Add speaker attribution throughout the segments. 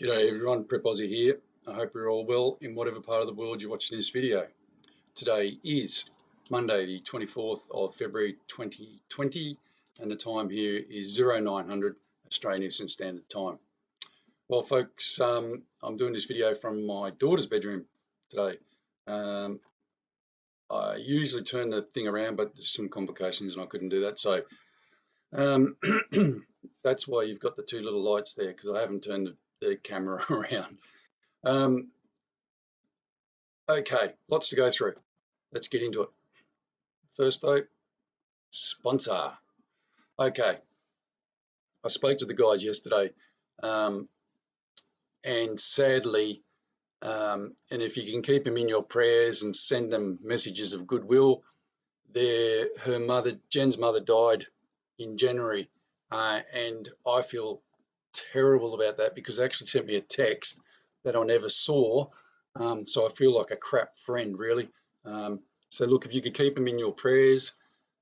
Speaker 1: G'day everyone, Prep Aussie here. I hope you're all well in whatever part of the world you're watching this video. Today is Monday the 24th of February 2020 and the time here is 0900 Australian Eastern Standard Time. Well folks, I'm doing this video from my daughter's bedroom today. I usually turn the thing around, but there's some complications and I couldn't do that. So that's why you've got the two little lights there, because I haven't turned the camera around. Okay, lots to go through. Let's get into it. First though, sponsor. Okay, I spoke to the guys yesterday, and sadly, and if you can keep them in your prayers and send them messages of goodwill, her mother, Jen's mother, died in January, and I feel terrible about that because they actually sent me a text that I never saw, so I feel like a crap friend, really. So look, if you could keep them in your prayers,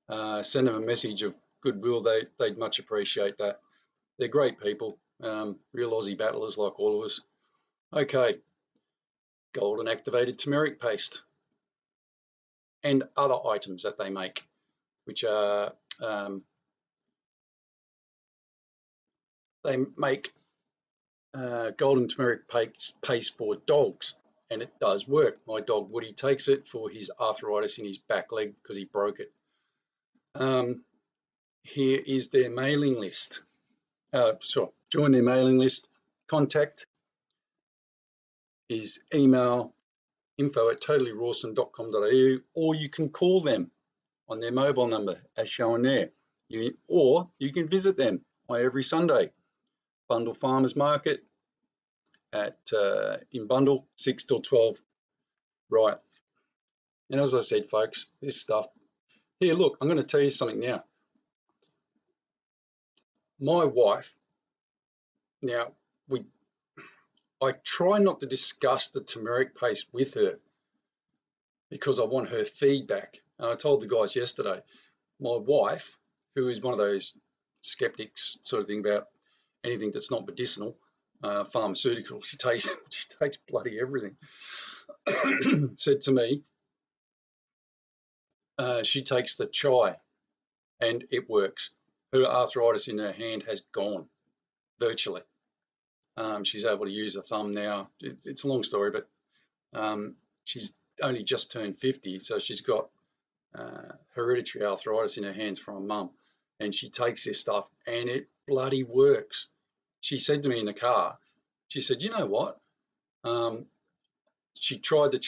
Speaker 1: send them a message of goodwill, they'd much appreciate that. They're great people, real Aussie battlers like all of us. Okay, golden activated turmeric paste and other items that they make, which are they make golden turmeric paste for dogs, and it does work. My dog Woody takes it for his arthritis in his back leg because he broke it. Here is their mailing list. Join their mailing list. Contact is email info@totallyrawesome.com.au, or you can call them on their mobile number as shown there. Or you can visit them every Sunday. Bundle Farmers Market in Bundle, 6 till 12. Right. And as I said, folks, this stuff. Here, look, I'm going to tell you something now. My wife, now, I try not to discuss the turmeric paste with her because I want her feedback. And I told the guys yesterday, my wife, who is one of those skeptics sort of thing about anything that's not medicinal, pharmaceutical, she takes bloody everything, said to me, she takes the chai and it works. Her arthritis in her hand has gone virtually. She's able to use her thumb now. It's a long story, but she's only just turned 50, so she's got hereditary arthritis in her hands from her mum, and she takes this stuff and it bloody works. She said to me in the car, she said, you know what? She tried the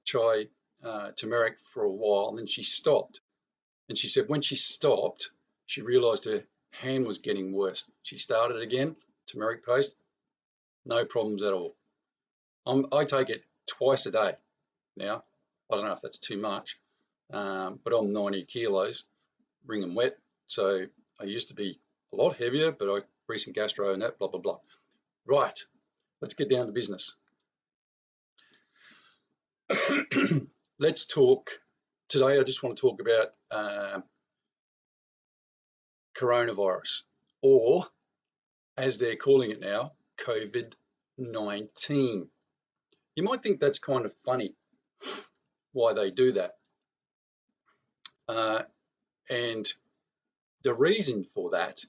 Speaker 1: chai turmeric for a while, and then she stopped. And she said when she stopped, she realised her hand was getting worse. She started again, turmeric paste, no problems at all. I take it twice a day now. I don't know if that's too much, but I'm 90 kilos, wring and wet. So I used to be a lot heavier, but I recent gastro and that, blah, blah, blah. Right, let's get down to business. Let's talk. Today I just want to talk about coronavirus, or as they're calling it now, COVID-19. You might think that's kind of funny why they do that. And the reason for that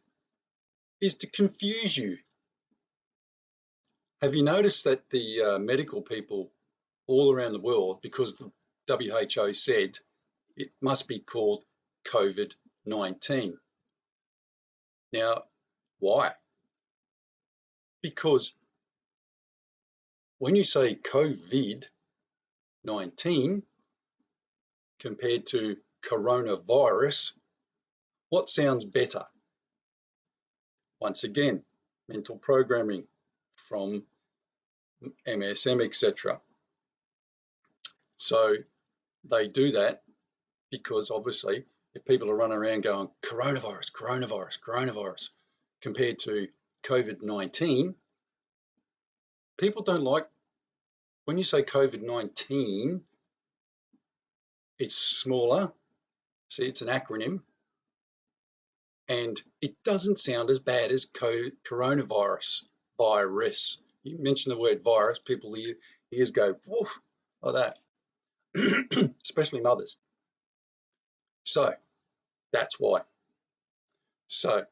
Speaker 1: is to confuse you. Have you noticed that the medical people all around the world, because the WHO said it must be called COVID-19. Now, why? Because when you say COVID-19 compared to coronavirus, what sounds better? Once again, mental programming from MSM, etc. So they do that because obviously if people are running around going coronavirus, coronavirus, coronavirus, compared to COVID-19, people don't like, when you say COVID-19, it's smaller, see, it's an acronym, and it doesn't sound as bad as coronavirus, virus. You mention the word virus, people ears go woof like that, especially mothers. So that's why. So,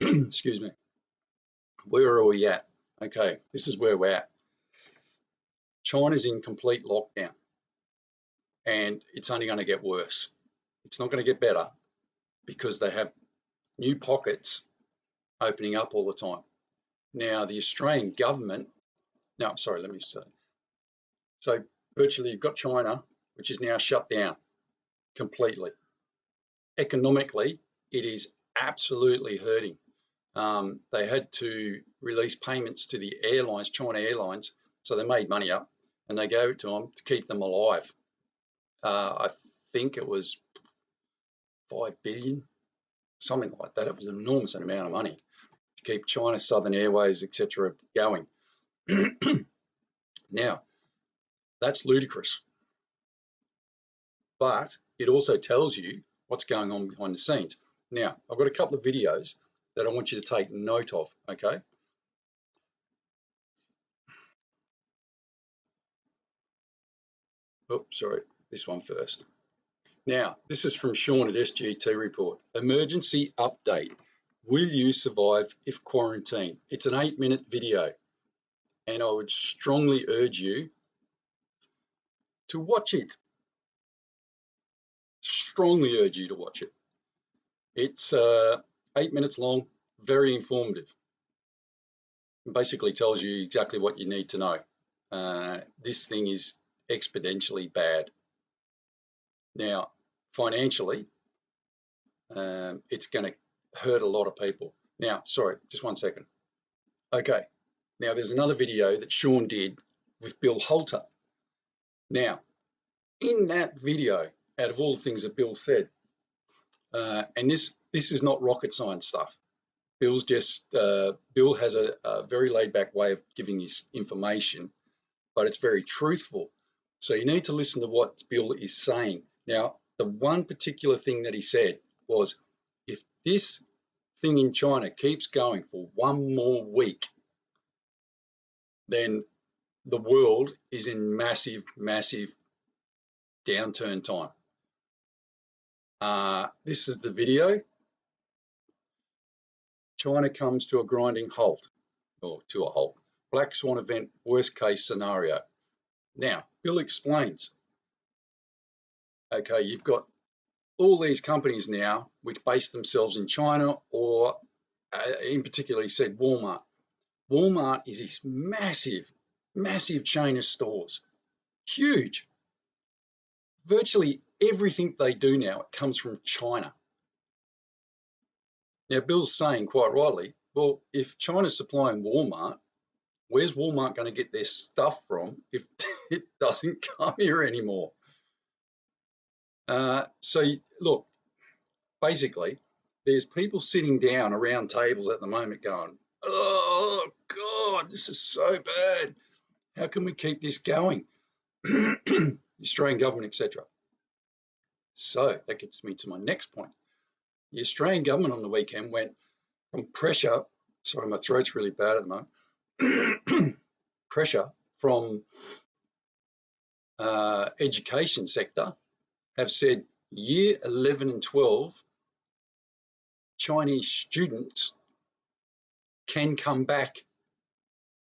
Speaker 1: excuse me, where are we at? Okay, this is where we're at. China's in complete lockdown, and it's only going to get worse. It's not going to get better because they have new pockets opening up all the time. Now, the Australian government, no, sorry, let me say. So virtually you've got China, which is now shut down completely. Economically, it is absolutely hurting. They had to release payments to the airlines, China Airlines, so they made money up and they gave it to them to keep them alive. I think it was 5 billion, something like that. It was an enormous amount of money to keep China, Southern Airways, etc. going. Now, that's ludicrous. But it also tells you what's going on behind the scenes. Now, I've got a couple of videos that I want you to take note of, okay? Oh, sorry, this one first. Now, this is from Sean at SGT Report. Emergency update. Will you survive if quarantined? It's an 8-minute video, and I would strongly urge you to watch it. Strongly urge you to watch it. It's 8 minutes long, very informative. It basically tells you exactly what you need to know. This thing is exponentially bad. Now, financially, it's going to hurt a lot of people. Now, sorry, just 1 second. Okay, now there's another video that Sean did with Bill Holter. Now, in that video, out of all the things that Bill said, and this is not rocket science stuff. Bill has a very laid back way of giving his information, but it's very truthful. So you need to listen to what Bill is saying. Now, the one particular thing that he said was, if this thing in China keeps going for 1 more week, then the world is in massive, massive downturn time. This is the video. China comes to a grinding halt, or to a halt. Black Swan event, worst case scenario. Now, Bill explains. Okay, you've got all these companies now which base themselves in China, or in particular, he said Walmart. Walmart is this massive, massive chain of stores, huge. Virtually everything they do now comes from China. Now, Bill's saying quite rightly, well, if China's supplying Walmart, where's Walmart going to get their stuff from if it doesn't come here anymore? So, look, basically, there's people sitting down around tables at the moment going, oh, God, this is so bad. How can we keep this going? The Australian government, etc. So that gets me to my next point. The Australian government on the weekend went from pressure, sorry, my throat's really bad at the moment, pressure from education sector have said year 11 and 12 Chinese students can come back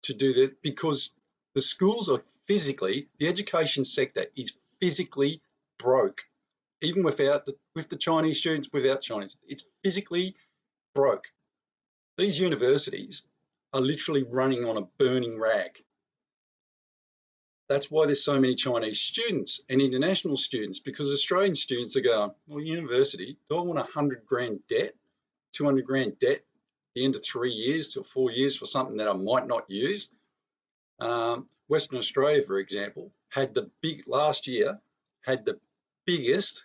Speaker 1: to do that because the schools are physically, the education sector is physically broke, even with the Chinese students, without Chinese, it's physically broke. These universities are literally running on a burning rag. That's why there's so many Chinese students and international students, because Australian students are going, well, university, do I want 100 grand debt, 200 grand debt at the end of 3 years to 4 years for something that I might not use? Western Australia, for example, had last year had the biggest,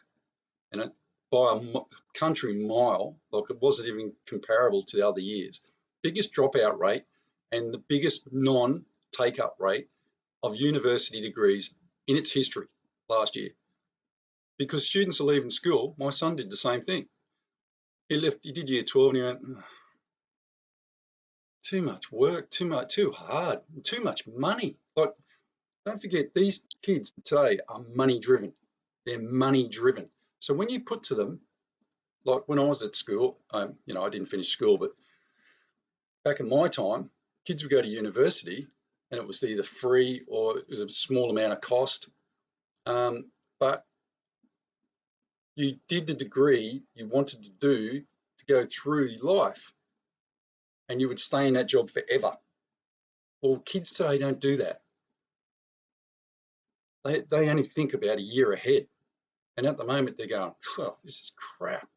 Speaker 1: and by a country mile, like it wasn't even comparable to the other years, biggest dropout rate and the biggest non-take-up rate of university degrees in its history last year. Because students are leaving school, my son did the same thing. He did year 12 and he went, too much work, too hard, too much money. Like, don't forget, these kids today are money driven. They're money driven. So when you put to them, like when I was at school, you know, I didn't finish school, but back in my time, kids would go to university and it was either free or it was a small amount of cost. But you did the degree you wanted to do to go through life, and you would stay in that job forever. Well, kids today don't do that. They only think about a year ahead. And at the moment, they're going, oh, this is crap.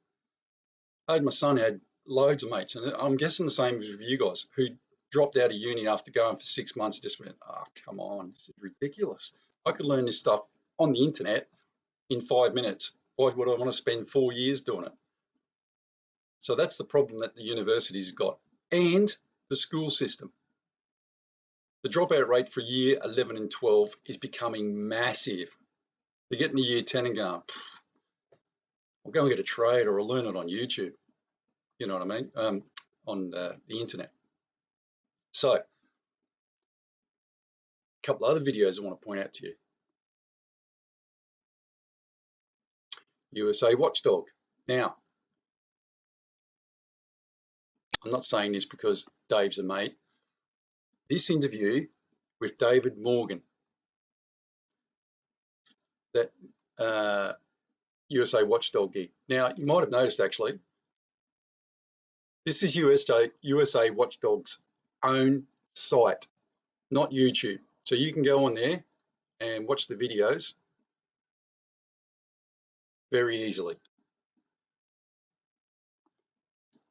Speaker 1: My son had loads of mates, and I'm guessing the same with you guys, who dropped out of uni after going for 6 months, just went, oh, come on, this is ridiculous. I could learn this stuff on the internet in 5 minutes. Why would I want to spend 4 years doing it? So that's the problem that the universities got, and the school system. The dropout rate for year 11 and 12 is becoming massive. You're getting to year 10 and going, I'll go and get a trade, or I'll learn it on YouTube. You know what I mean? On the internet. So, a couple other videos I want to point out to you. USA Watchdog. Now, I'm not saying this because Dave's a mate. This interview with David Morgan, that USA Watchdog gig. Now, you might have noticed actually, this is USA Watchdog's own site, not YouTube. So you can go on there and watch the videos very easily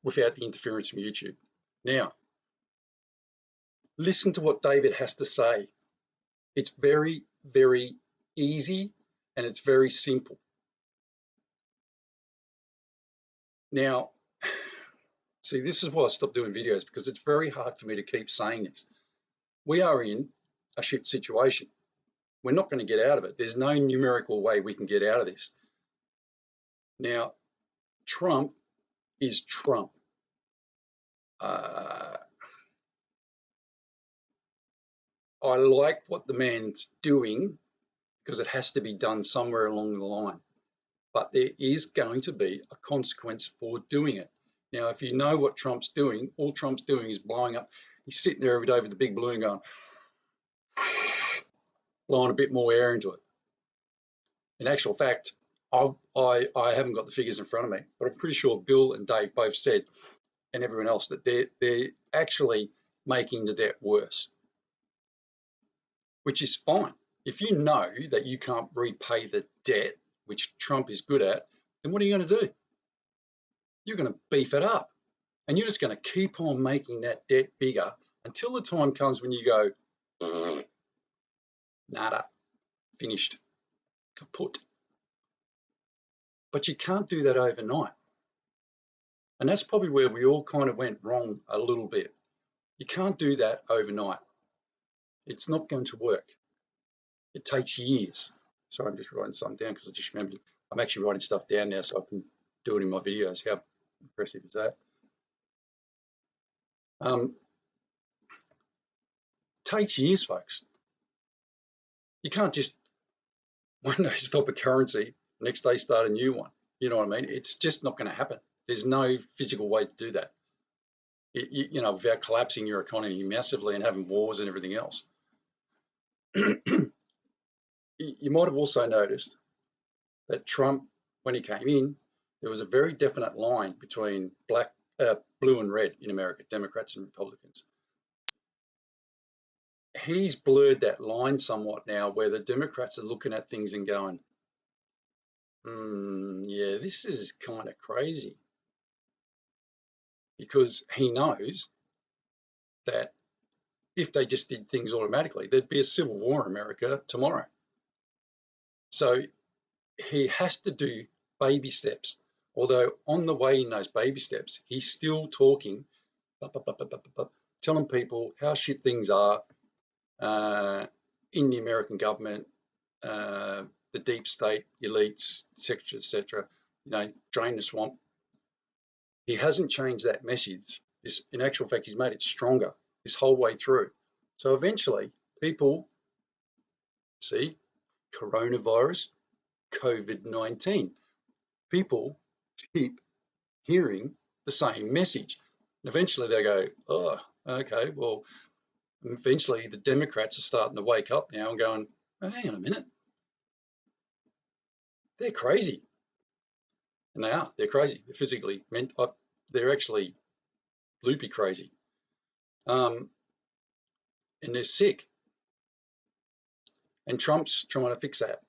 Speaker 1: without the interference from YouTube. Now, listen to what David has to say. It's very, very easy and it's very simple. Now, see, this is why I stopped doing videos, because it's very hard for me to keep saying this. We are in a shit situation. We're not going to get out of it. There's no numerical way we can get out of this. Now, Trump is Trump. I like what the man's doing because it has to be done somewhere along the line. But there is going to be a consequence for doing it. Now, if you know what Trump's doing, all Trump's doing is blowing up. He's sitting there every day with the big balloon going, blowing a bit more air into it. In actual fact, I haven't got the figures in front of me, but I'm pretty sure Bill and Dave both said, and everyone else, that they're actually making the debt worse, which is fine. If you know that you can't repay the debt, which Trump is good at, then what are you going to do? You're going to beef it up, and you're just going to keep on making that debt bigger until the time comes when you go, nada, finished, kaput. But you can't do that overnight. And that's probably where we all kind of went wrong a little bit. You can't do that overnight. It's not going to work. It takes years. Sorry, I'm just writing something down because I just remembered. I'm actually writing stuff down now so I can do it in my videos. How impressive is that? Takes years, folks. You can't just one day stop a currency, next day start a new one. You know what I mean? It's just not going to happen. There's no physical way to do that. You know, without collapsing your economy massively and having wars and everything else. You might have also noticed that Trump, when he came in, there was a very definite line between blue and red in America, Democrats and Republicans. He's blurred that line somewhat now, where the Democrats are looking at things and going, yeah, this is kind of crazy. Because he knows that if they just did things automatically, there'd be a civil war in America tomorrow. So he has to do baby steps. Although on the way in those baby steps, he's still talking, telling people how shit things are in the American government, the deep state, elites, etc., etc. You know, drain the swamp. He hasn't changed that message This, in actual fact, he's made it stronger this whole way through. So eventually, people see coronavirus, COVID-19. People keep hearing the same message. And eventually they go, oh, okay, well, eventually the Democrats are starting to wake up now and going, oh, hang on a minute. They're crazy. And they are. They're crazy. They're physically meant. They're actually loopy crazy. And they're sick. And Trump's trying to fix that,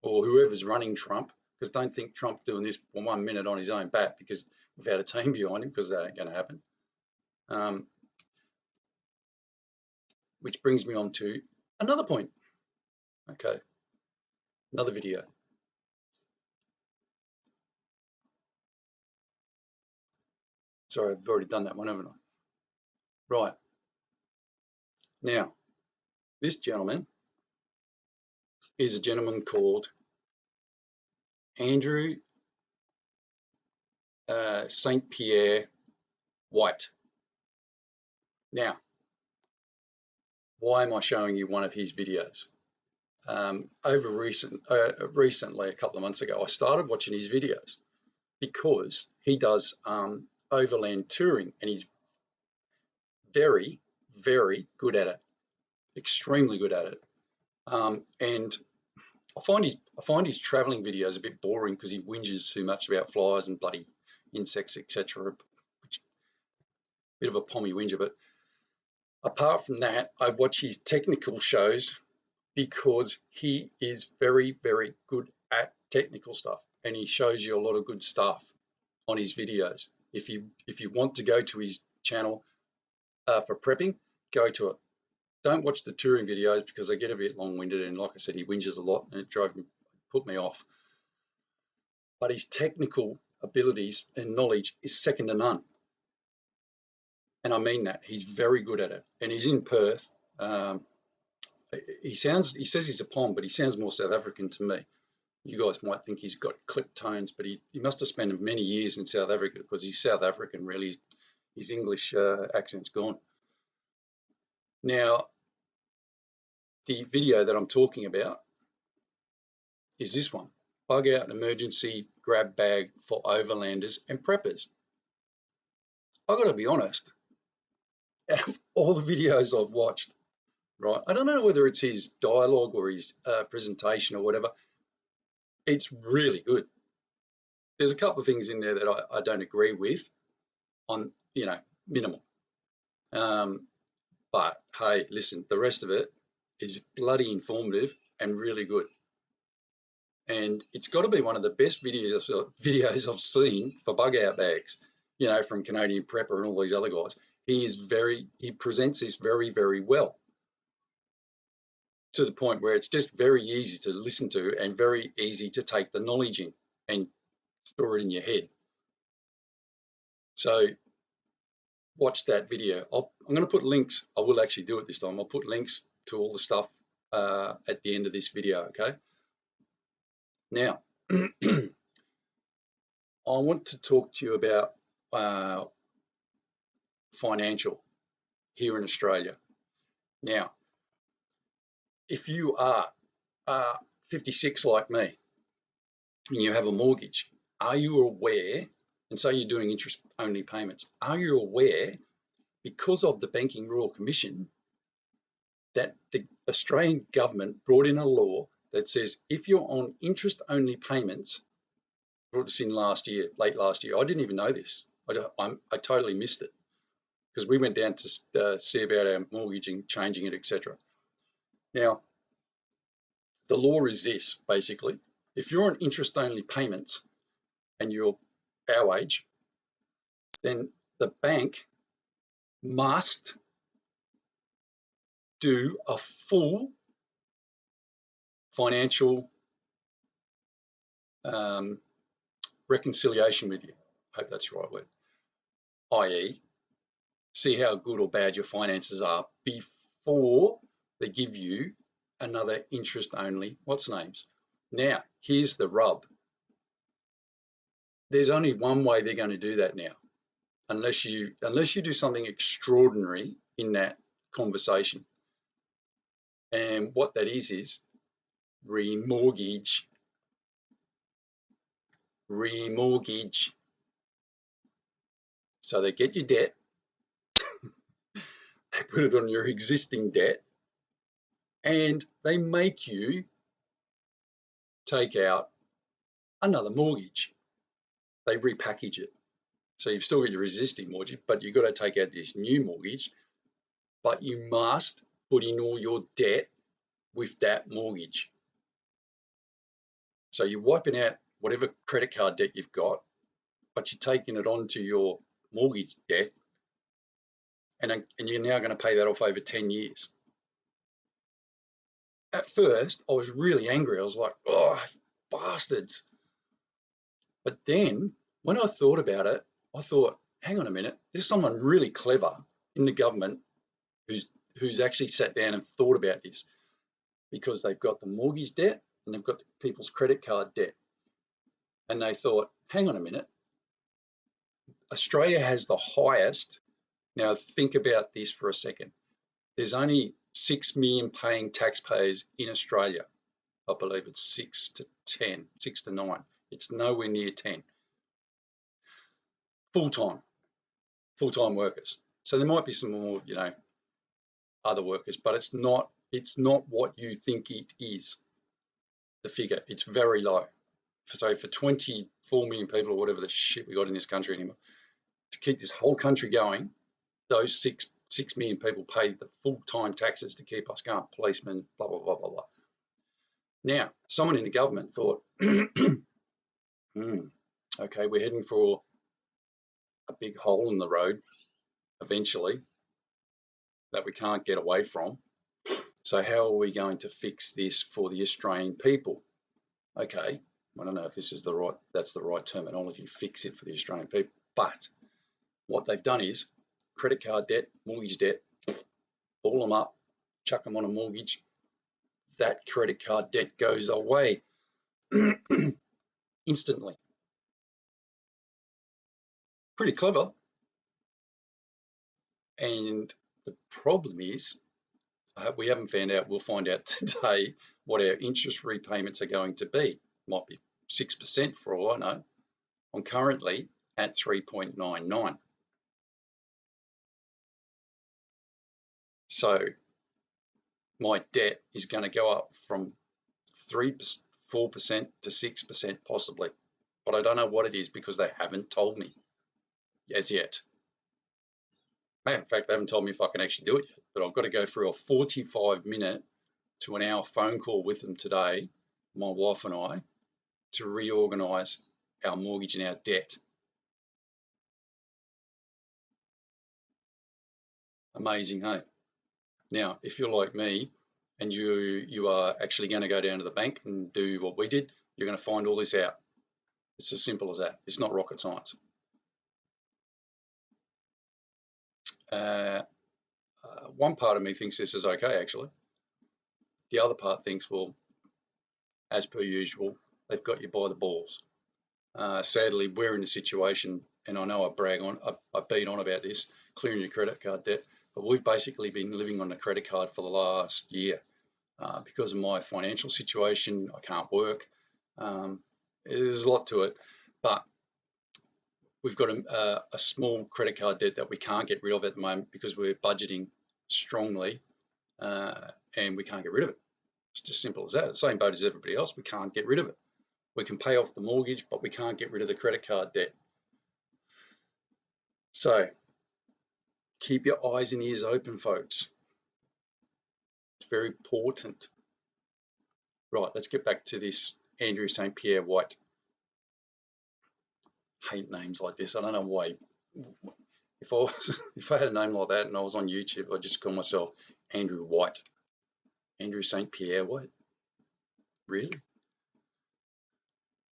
Speaker 1: or whoever's running Trump, because don't think Trump's doing this for 1 minute on his own bat because without a team behind him, because that ain't going to happen. Which brings me on to another point. Okay, another video. Sorry, I've already done that one, haven't I? Right. Now, this gentleman is a gentleman called Andrew St. Pierre White. Now, why am I showing you one of his videos? Recently, a couple of months ago, I started watching his videos because he does overland touring, and he's very, very good at it, extremely good at it. And I find his traveling videos a bit boring because he whinges too much about flies and bloody insects, etc. Which bit of a pommy whinger. But apart from that, I watch his technical shows because he is very, very good at technical stuff, and he shows you a lot of good stuff on his videos. If you want to go to his channel for prepping, go to it. Don't watch the touring videos because they get a bit long-winded, and like I said, he whinges a lot, and it put me off. But his technical abilities and knowledge is second to none, and I mean that. He's very good at it, and he's in Perth. He says he's a Pom, but he sounds more South African to me. You guys might think he's got clipped tones, but he must have spent many years in South Africa because he's South African, really. His English accent's gone. Now, the video that I'm talking about is this one. Bug out an emergency grab bag for overlanders and preppers. I've got to be honest, out of all the videos I've watched, right, I don't know whether it's his dialogue or his presentation or whatever, it's really good. There's a couple of things in there that I don't agree with on, minimal. But hey, listen, the rest of it is bloody informative and really good. And it's got to be one of the best videos I've seen for bug out bags, from Canadian Prepper and all these other guys. He presents this very, very well, to the point where it's just very easy to listen to and very easy to take the knowledge in and store it in your head. So watch that video. I'm going to put links. I will actually do it this time. I'll put links to all the stuff at the end of this video, okay? Now, I want to talk to you about financial here in Australia. Now, if you are 56 like me and you have a mortgage, are you aware, and say you're doing interest-only payments, are you aware, because of the Banking Royal Commission, that the Australian government brought in a law that says if you're on interest-only payments, brought this in late last year. I didn't even know this. I totally missed it because we went down to see about our mortgage and changing it, etc. Now, the law is this, basically. If you're on interest-only payments and you're our age, then the bank must do a full financial reconciliation with you. I hope that's the right word. i.e., see how good or bad your finances are before they give you another interest-only names. Now, here's the rub. There's only one way they're going to do that now, unless you do something extraordinary in that conversation. And what that is remortgage. So they get your debt, they put it on your existing debt, and they make you take out another mortgage. They repackage it. So you've still got your existing mortgage, but you've got to take out this new mortgage, but you must put in all your debt with that mortgage. So you're wiping out whatever credit card debt you've got, but you're taking it onto your mortgage debt, and you're now going to pay that off over 10 years. At first, I was really angry. I was like, oh, bastards. But then when I thought about it, I thought, hang on a minute, there's someone really clever in the government who's actually sat down and thought about this, because they've got the mortgage debt and they've got the people's credit card debt. And they thought, hang on a minute, Australia has the highest. Now think about this for a second. There's only 6 million paying taxpayers in Australia. I believe it's 6 to 10, 6 to 9. It's nowhere near 10. Full-time workers. So there might be some more, other workers, but it's not what you think it is. The figure, it's very low. So for 24 million people or whatever the shit we got in this country anymore, to keep this whole country going, those 6 million people pay the full-time taxes to keep us going, policemen, blah, blah, blah, blah, blah. Now, someone in the government thought, okay, we're heading for a big hole in the road eventually that we can't get away from. So how are we going to fix this for the Australian people? Okay, I don't know if that's the right terminology, fix it for the Australian people. But what they've done is credit card debt, mortgage debt, ball them up, chuck them on a mortgage. That credit card debt goes away instantly. Pretty clever. And the problem is, we haven't found out, we'll find out today what our interest repayments are going to be. Might be 6% for all I know. I'm currently at 3.99. So my debt is going to go up from 4% to 6% possibly. But I don't know what it is because they haven't told me as yet. In fact, they haven't told me if I can actually do it yet, but I've got to go through a 45-minute to an hour phone call with them today, my wife and I, to reorganise our mortgage and our debt. Amazing, hey? Now, if you're like me and you are actually going to go down to the bank and do what we did, you're going to find all this out. It's as simple as that. It's not rocket science. One part of me thinks this is okay, actually. The other part thinks, well, as per usual, they've got you by the balls. Sadly, we're in a situation, and I know I beat on about this, clearing your credit card debt, but we've basically been living on a credit card for the last year because of my financial situation. I can't work. There's a lot to it, but we've got a small credit card debt that we can't get rid of at the moment because we're budgeting strongly and we can't get rid of it. It's just simple as that. It's the same boat as everybody else. We can't get rid of it. We can pay off the mortgage, but we can't get rid of the credit card debt. So keep your eyes and ears open, folks. It's very important. Right, let's get back to this Andrew St. Pierre White. Hate names like this. I don't know why. If I had a name like that and I was on YouTube, I'd just call myself Andrew White. Andrew St. Pierre White. Really?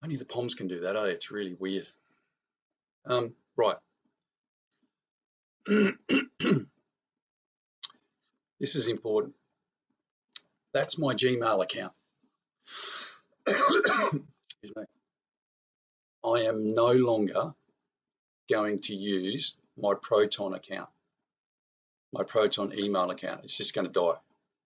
Speaker 1: Only the Poms can do that, eh? It's really weird. Right. This is important. That's my Gmail account. Excuse me. I am no longer going to use my Proton account, my Proton email account. It's just going to die.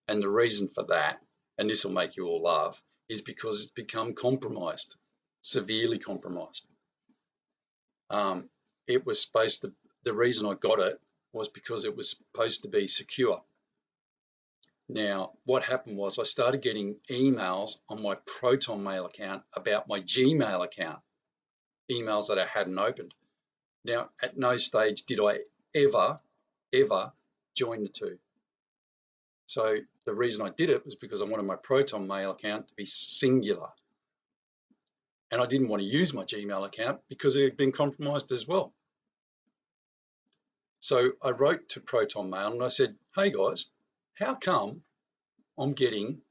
Speaker 1: And the reason for that, and this will make you all laugh, is because it's become compromised, severely compromised. It was supposed to, the reason I got it was because it was supposed to be secure. Now, what happened was I started getting emails on my Proton Mail account about my Gmail account, emails that I hadn't opened. Now, at no stage did I ever join the two. So the reason I did it was because I wanted my Proton Mail account to be singular. And I didn't want to use my Gmail account because it had been compromised as well. So I wrote to Proton Mail and I said, hey guys, how come I'm getting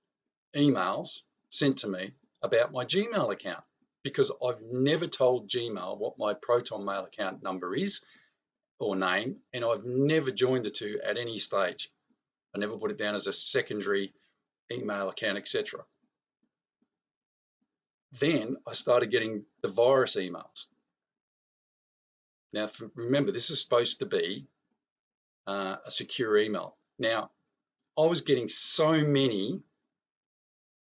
Speaker 1: emails sent to me about my Gmail account? Because I've never told Gmail what my Proton Mail account number is or name, and I've never joined the two at any stage. I never put it down as a secondary email account, etc. Then I started getting the virus emails. Now, remember, this is supposed to be a secure email. Now, I was getting so many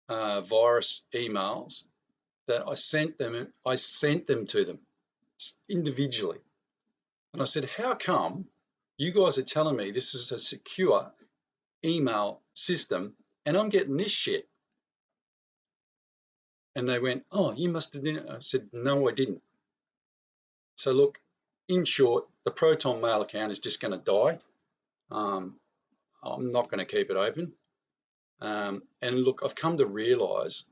Speaker 1: virus emails that I sent them to them individually. And I said, how come you guys are telling me this is a secure email system and I'm getting this shit? And they went, oh, you must have done it. I said, no, I didn't. So look, in short, the Proton Mail account is just going to die. I'm not going to keep it open. And look, I've come to realize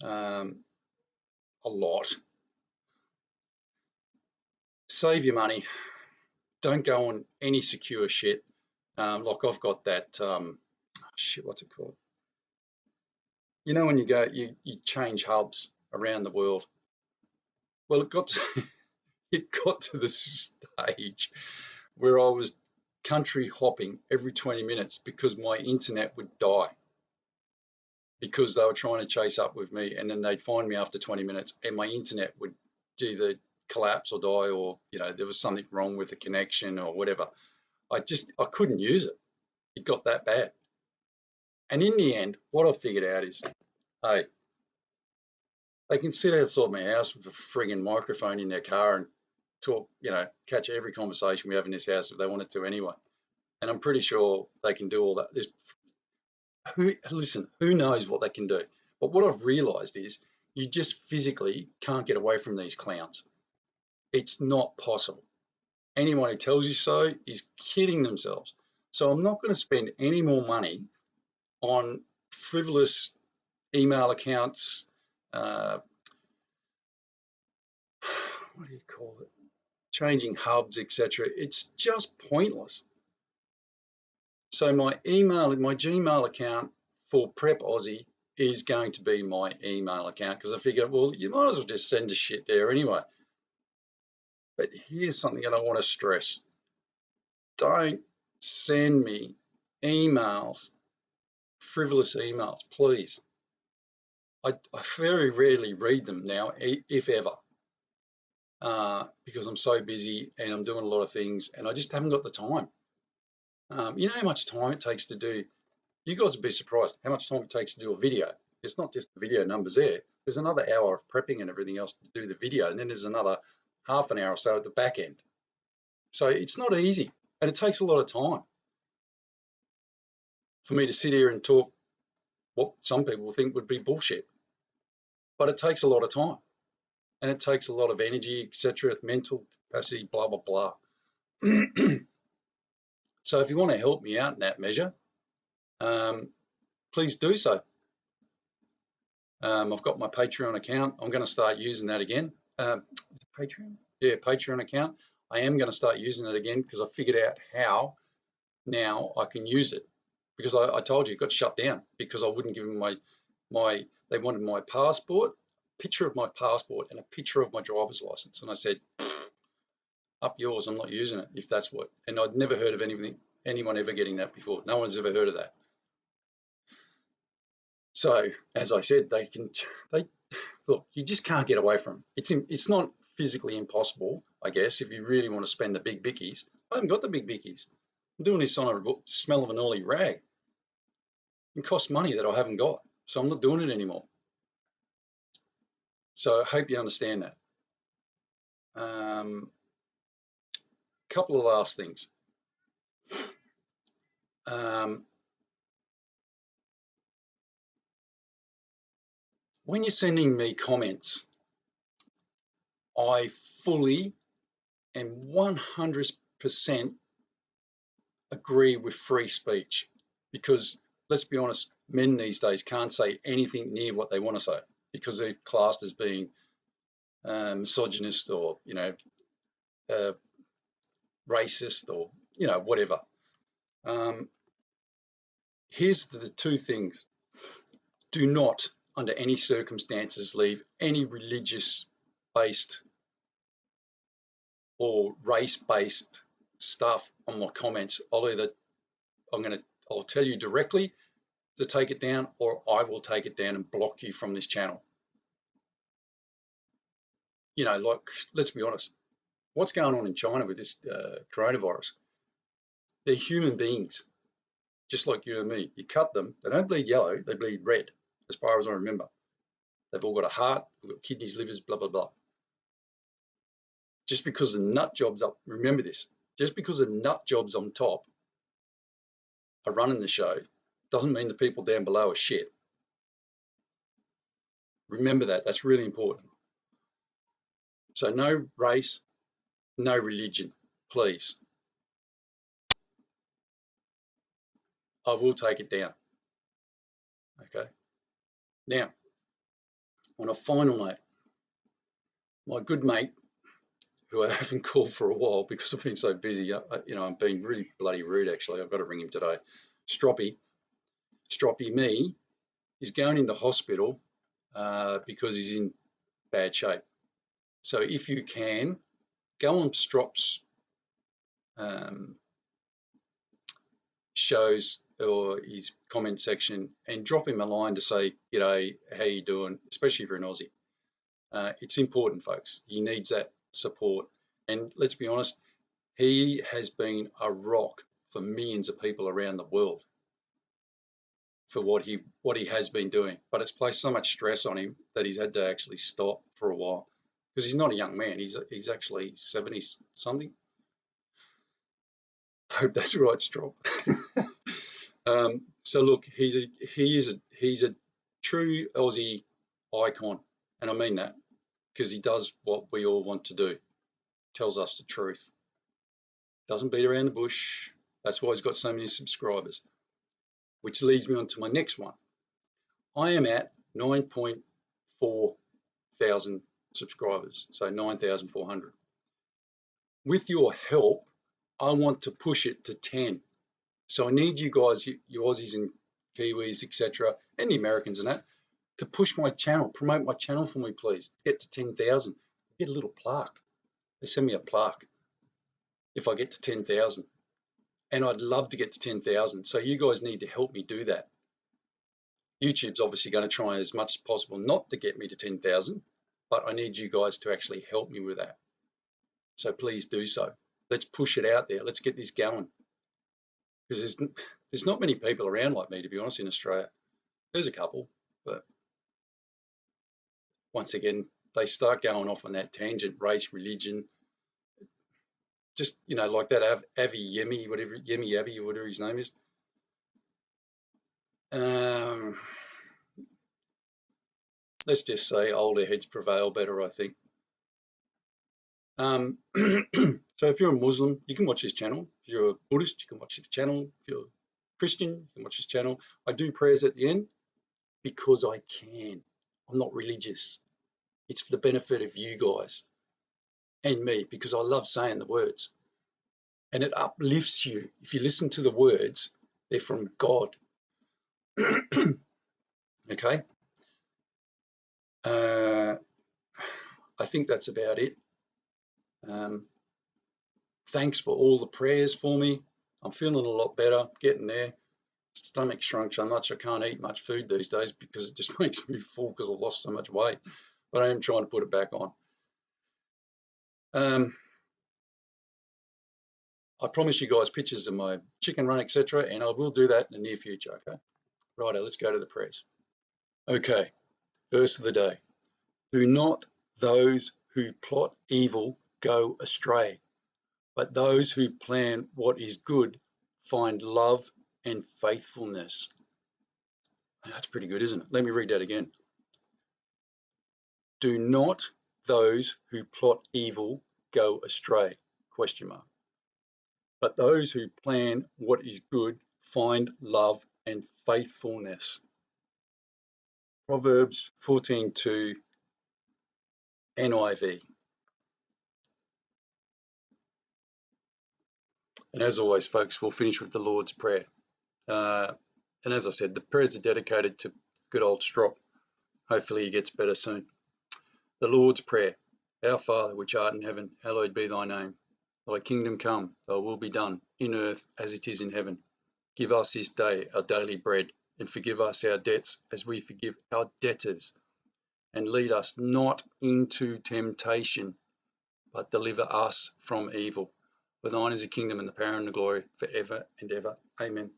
Speaker 1: a lot. Save your money. Don't go on any secure shit. Like I've got that, shit, what's it called? You know, when you go, you change hubs around the world. Well, it got to the stage where I was country hopping every 20 minutes because my internet would die, because they were trying to chase up with me, and then they'd find me after 20 minutes and my internet would either collapse or die, or, you know, there was something wrong with the connection or whatever. I couldn't use it. It got that bad. And in the end, what I figured out is, hey, they can sit outside my house with a frigging microphone in their car and talk, you know, catch every conversation we have in this house if they wanted to anyway. And I'm pretty sure they can do all that. Listen, who knows what they can do? But what I've realized is you just physically can't get away from these clowns. It's not possible. Anyone who tells you so is kidding themselves. So I'm not going to spend any more money on frivolous email accounts, what do you call it? Changing hubs, etc. It's just pointless. So my Gmail account for Prep Aussie is going to be my email account, because I figure, well, you might as well just send the shit there anyway. But here's something that I want to stress. Don't send me emails, frivolous emails, please. I very rarely read them now, if ever, because I'm so busy and I'm doing a lot of things and I just haven't got the time. You know how much time it takes to do, you guys would be surprised how much time it takes to do a video. It's not just the video numbers there. There's another hour of prepping and everything else to do the video, and then there's another half an hour or so at the back end. So it's not easy, and it takes a lot of time for me to sit here and talk what some people think would be bullshit. But it takes a lot of time, and it takes a lot of energy, etc., mental capacity, blah, blah, blah. So if you want to help me out in that measure, please do so. I've got my Patreon account. I'm going to start using that again. Patreon? Yeah, Patreon account. I am going to start using it again because I figured out how now I can use it. Because I told you it got shut down because I wouldn't give them they wanted my passport, picture of my passport and a picture of my driver's license. And I said, up yours, I'm not using it if that's what. And I'd never heard of anyone ever getting that before. No one's ever heard of that. So as I said, they look, you just can't get away from it. It's not physically impossible. I guess, if you really want to spend the big bickies. I haven't got the big bickies. I'm doing this on a smell of an oily rag. It costs money that I haven't got, so I'm not doing it anymore. So I hope you understand that. Couple of last things. When you're sending me comments, I fully and 100% agree with free speech, because let's be honest, men these days can't say anything near what they want to say because they're classed as being misogynist or, you know, racist or, you know, whatever. Here's the two things. Do not, under any circumstances, leave any religious-based or race-based stuff on my comments. I'll tell you directly to take it down, or I will take it down and block you from this channel. You know, like, let's be honest, what's going on in China with this coronavirus? They're human beings, just like you and me. You cut them, they don't bleed yellow, they bleed red, as far as I remember. They've all got a heart, they've got kidneys, livers, blah, blah, blah. Just because the nut jobs up, remember this, just because the nut jobs on top are running the show doesn't mean the people down below are shit. Remember that, that's really important. So no race, no religion, please. I will take it down. Okay. Now, on a final note, my good mate, who I haven't called for a while because I've been so busy, you know, I'm being really bloody rude actually. I've got to ring him today. Stroppy me is going into hospital because he's in bad shape. So if you can, go on Strop's shows or his comment section and drop him a line to say, g'day, how you doing, especially if you're an Aussie. It's important, folks. He needs that support. And let's be honest, he has been a rock for millions of people around the world for what he has been doing. But it's placed so much stress on him that he's had to actually stop for a while, because he's not a young man. He's actually 70 something. I hope that's right, Strop. So look, he's a true Aussie icon, and I mean that, because he does what we all want to do. Tells us the truth. Doesn't beat around the bush. That's why he's got so many subscribers. Which leads me on to my next one. I am at 9.4 thousand subscribers, so 9,400. With your help, I want to push it to 10. So I need you guys, you Aussies and Kiwis, etc., and the Americans and that, to push my channel, promote my channel for me, please. Get to 10,000. Get a little plaque. They send me a plaque if I get to 10,000. And I'd love to get to 10,000. So you guys need to help me do that. YouTube's obviously going to try as much as possible not to get me to 10,000, but I need you guys to actually help me with that. So please do so. Let's push it out there. Let's get this going. Because there's not many people around like me, to be honest, in Australia. There's a couple, but once again, they start going off on that tangent, race, religion, just, you know, like that Avi Yemi, whatever, Yemi Avi, or whatever his name is. Let's just say older heads prevail better, I think. So if you're a Muslim, you can watch this channel. If you're a Buddhist, you can watch this channel. If you're a Christian, you can watch this channel. I do prayers at the end because I can. I'm not religious. It's for the benefit of you guys and me, because I love saying the words. And it uplifts you. If you listen to the words, they're from God. Okay? I think that's about it. Thanks for all the prayers for me. I'm feeling a lot better, getting there. Stomach shrunk so much I can't eat much food these days because it just makes me full because I've lost so much weight. But I am trying to put it back on. I promise you guys pictures of my chicken run, etc., and I will do that in the near future. Okay. Righto, let's go to the prayers. Okay. Verse of the day. Do not those who plot evil go astray, but those who plan what is good find love and faithfulness. That's pretty good, isn't it? Let me read that again. Do not those who plot evil go astray? Question mark. But those who plan what is good find love and faithfulness. Proverbs 14:2 NIV. And as always, folks, we'll finish with the Lord's Prayer. And as I said, the prayers are dedicated to good old Strop. Hopefully he gets better soon. The Lord's Prayer. Our Father, which art in heaven, hallowed be thy name. Thy kingdom come, thy will be done, in earth as it is in heaven. Give us this day our daily bread, and forgive us our debts as we forgive our debtors. And lead us not into temptation, but deliver us from evil. For thine is the kingdom and the power and the glory forever and ever. Amen.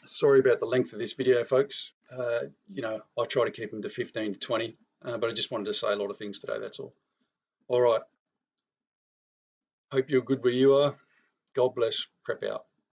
Speaker 1: Sorry about the length of this video, folks. I try to keep them to 15 to 20, but I just wanted to say a lot of things today, that's all. All right. Hope you're good where you are. God bless. Prep out.